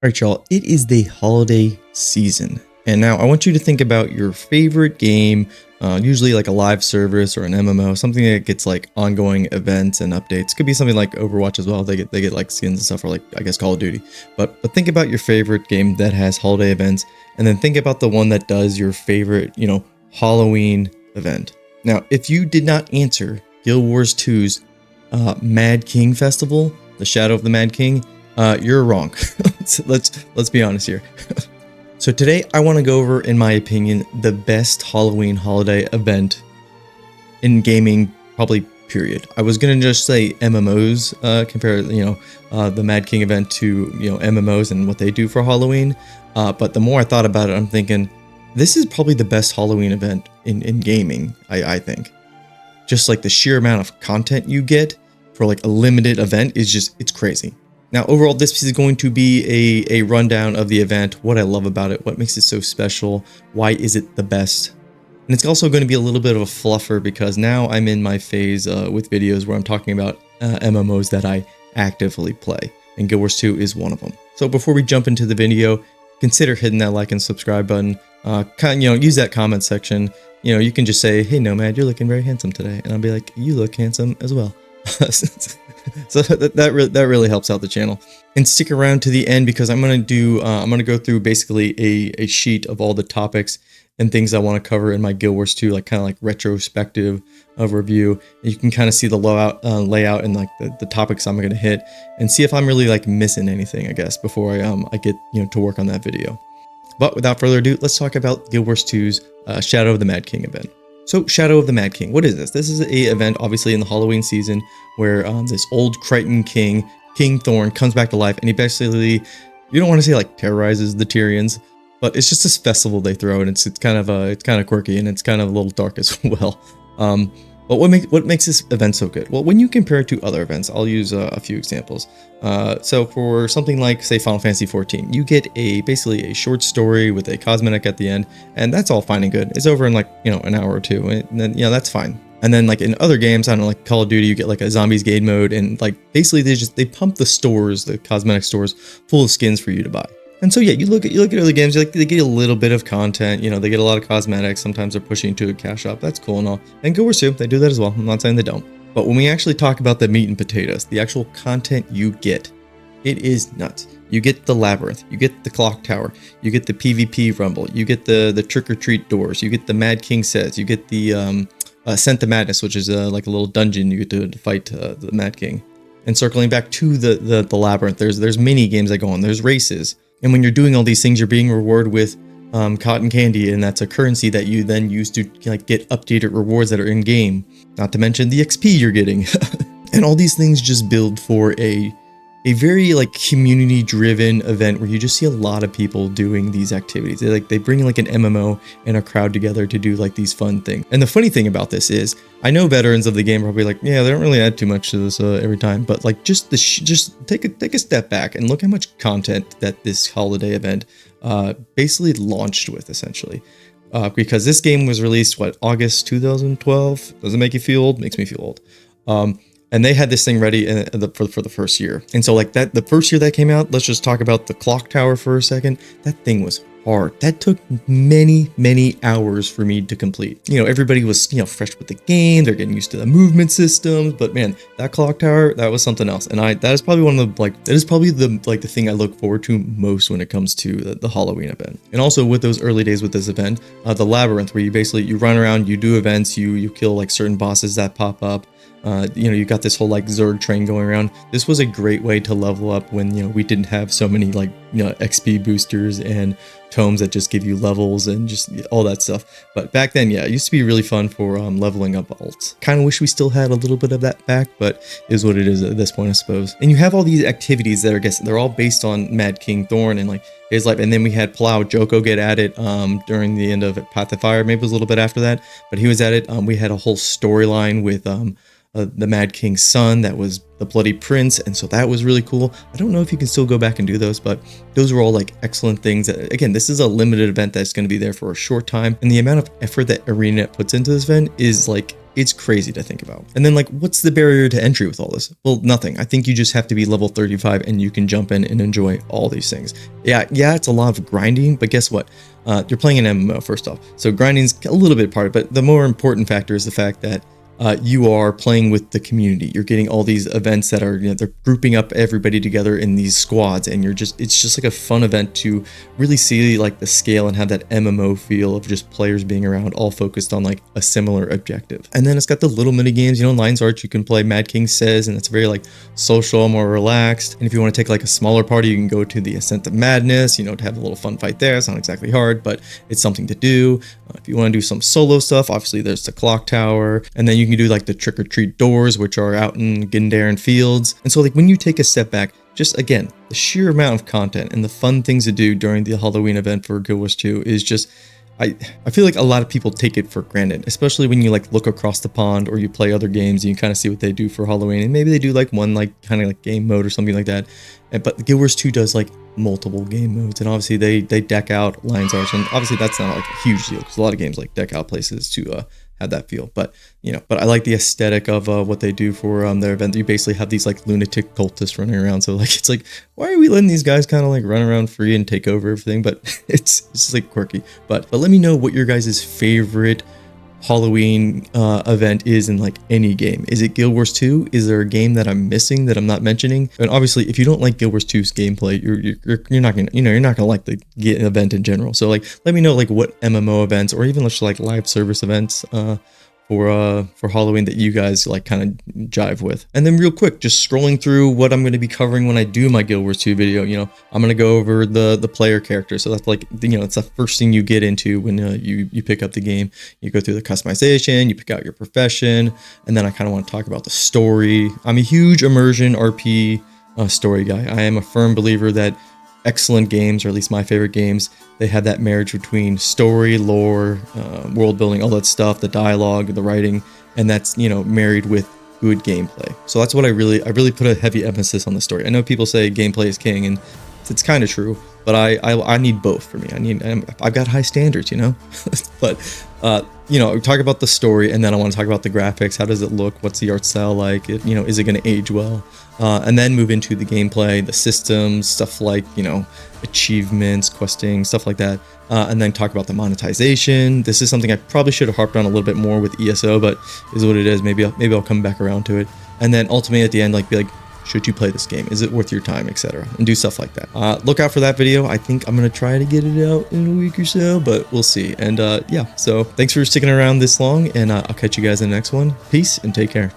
All right, y'all, it is the holiday season. And now I want you to think about your favorite game, usually like a live service or an MMO, something that gets like ongoing events and updates. Could be something like Overwatch as well. They get like skins and stuff, or like I guess Call of Duty. But think about your favorite game that has holiday events, and then think about the one that does your favorite, Halloween event. Now, if you did not answer Guild Wars 2's Mad King Festival, the Shadow of the Mad King, you're wrong. let's be honest here. So today I want to go over, in my opinion, the best Halloween holiday event in gaming, probably period. I was gonna just say MMOs, compare the Mad King event to MMOs and what they do for Halloween. But the more I thought about it, I'm thinking this is probably the best Halloween event in gaming. I think just like the sheer amount of content you get for like a limited event is it's crazy. Now, overall, this is going to be a rundown of the event, what I love about it, what makes it so special, why is it the best. And it's also going to be a little bit of a fluffer because now I'm in my phase with videos where I'm talking about MMOs that I actively play, and Guild Wars 2 is one of them. So before we jump into the video, consider hitting that like and subscribe button. Use that comment section. You can just say, "Hey Nomad, you're looking very handsome today," and I'll be like, "You look handsome as well." So that really helps out the channel. And stick around to the end because I'm gonna go through basically a sheet of all the topics and things I want to cover in my Guild Wars 2, like kind of like retrospective of review. And you can kind of see the layout and like the topics I'm gonna hit, and see if I'm really like missing anything, I guess, before I get to work on that video. But without further ado, let's talk about Guild Wars 2's Shadow of the Mad King event. So, Shadow of the Mad King, what is this? This is an event, obviously, in the Halloween season, where this old Crichton king, King Thorn, comes back to life, and he basically, you don't want to say like terrorizes the Tyrians, but it's just this festival they throw, and it's kind of quirky, and it's kind of a little dark as well. But what makes this event so good? Well, when you compare it to other events, I'll use a few examples. So for something like, say, Final Fantasy XIV, you get basically a short story with a cosmetic at the end, and that's all fine and good. It's over in like an hour or two, and then that's fine. And then like in other games, I don't know, like Call of Duty, you get like a zombies game mode, and like basically they pump the cosmetic stores full of skins for you to buy. And so yeah, you look at other games, they get a little bit of content, they get a lot of cosmetics, sometimes they're pushing to a cash shop, that's cool and all. And Guild Wars 2, they do that as well, I'm not saying they don't. But when we actually talk about the meat and potatoes, the actual content you get, it is nuts. You get the Labyrinth, you get the Clock Tower, you get the PvP Rumble, you get the Trick-or-Treat doors, you get the Mad King sets, you get the Scent of Madness, which is like a little dungeon you get to fight the Mad King. And circling back to the Labyrinth, there's mini games that go on, there's races. And when you're doing all these things, you're being rewarded with cotton candy, and that's a currency that you then use to like get updated rewards that are in game. Not to mention the XP you're getting, and all these things just build for a very like community driven event where you just see a lot of people doing these activities. They bring like an MMO and a crowd together to do like these fun things. And the funny thing about this is, I know veterans of the game are probably like, yeah, they don't really add too much to this every time, but like just take a step back and look how much content that this holiday event basically launched with, essentially. Because this game was released August 2012. Does it make you feel old? Makes me feel old. And they had this thing ready for the first year. And so like the first year that came out, let's just talk about the Clock Tower for a second. That thing was hard. That took many hours for me to complete. Everybody was, fresh with the game. They're getting used to the movement systems, but man, that Clock Tower, that was something else. And that is probably the thing I look forward to most when it comes to the Halloween event. And also with those early days with this event, the Labyrinth, where you run around, you do events, you kill like certain bosses that pop up. You got this whole like Zerg train going around. This was a great way to level up when we didn't have so many like XP boosters and tomes that just give you levels and just all that stuff. But back then, yeah, it used to be really fun for leveling up alts. Kind of wish we still had a little bit of that back, but it is what it is at this point, I suppose. And you have all these activities that they're all based on Mad King Thorn and like his life. And then we had Palau Joko get at it during the end of Path of Fire. Maybe it was a little bit after that, but he was at it. We had a whole storyline with the Mad King's son that was the Bloody Prince, and so that was really cool. I don't know if you can still go back and do those, but those were all like excellent things. Again, this is a limited event that's going to be there for a short time, and the amount of effort that ArenaNet puts into this event is like, it's crazy to think about. And then like, what's the barrier to entry with all this? Well, nothing. I think you just have to be level 35 and you can jump in and enjoy all these things. Yeah, it's a lot of grinding, but guess what? You're playing an MMO first off. So grinding's a little bit part of it, but the more important factor is the fact that you are playing with the community. You're getting all these events that are, they're grouping up everybody together in these squads, and it's just like a fun event to really see like the scale and have that MMO feel of just players being around, all focused on like a similar objective. And then it's got the little mini games, Lion's Arch, you can play Mad King Says, and it's very like social, more relaxed. And if you want to take like a smaller party, you can go to the Ascent of Madness, to have a little fun fight there. It's not exactly hard, but it's something to do. If you want to do some solo stuff, obviously there's the Clock Tower, and then you can do like the Trick or Treat doors, which are out in Gindaren Fields. And so like when you take a step back, just again, the sheer amount of content and the fun things to do during the Halloween event for Guild Wars 2 is just, I feel like a lot of people take it for granted, especially when you like look across the pond or you play other games and you kind of see what they do for Halloween, and maybe they do like one like kind of like game mode or something like that. But Guild Wars 2 does like multiple game modes, and obviously they deck out Lion's Arch, and obviously that's not like a huge deal because a lot of games like deck out places to have that feel. But but I like the aesthetic of what they do for their event. You basically have these like lunatic cultists running around, so like it's like, why are we letting these guys kind of like run around free and take over everything? But it's just like quirky. But let me know what your guys' favorite Halloween event is in like any game. Is it Guild Wars 2? Is there a game that I'm missing that I'm not mentioning? And obviously, if you don't like Guild Wars 2's gameplay, you're not gonna you're not gonna like the event in general. So like, let me know like what MMO events or even just like live service events for Halloween that you guys like kind of jive with. And then real quick, just scrolling through what I'm going to be covering when I do my Guild Wars 2 video, I'm going to go over the player character. So that's like, it's the first thing you get into when you pick up the game. You go through the customization, you pick out your profession, and then I kind of want to talk about the story. I'm a huge immersion RP story guy. I am a firm believer that excellent games, or at least my favorite games, they have that marriage between story, lore, world building, all that stuff, the dialogue, the writing, and that's married with good gameplay. So that's what I really put a heavy emphasis on the story. I know people say gameplay is king, and it's kind of true, but I need both for me. I've got high standards, but talk about the story, and then I want to talk about the graphics. How does it look? What's the art style like? Is it going to age well? And then move into the gameplay, the systems, stuff like achievements, questing, stuff like that. And then talk about the monetization. This is something I probably should have harped on a little bit more with ESO, but is what it is. Maybe I'll come back around to it. And then ultimately at the end, be like, should you play this game? Is it worth your time, etc.? And do stuff like that. Look out for that video. I think I'm gonna try to get it out in a week or so, but we'll see. And so thanks for sticking around this long, and I'll catch you guys in the next one. Peace and take care.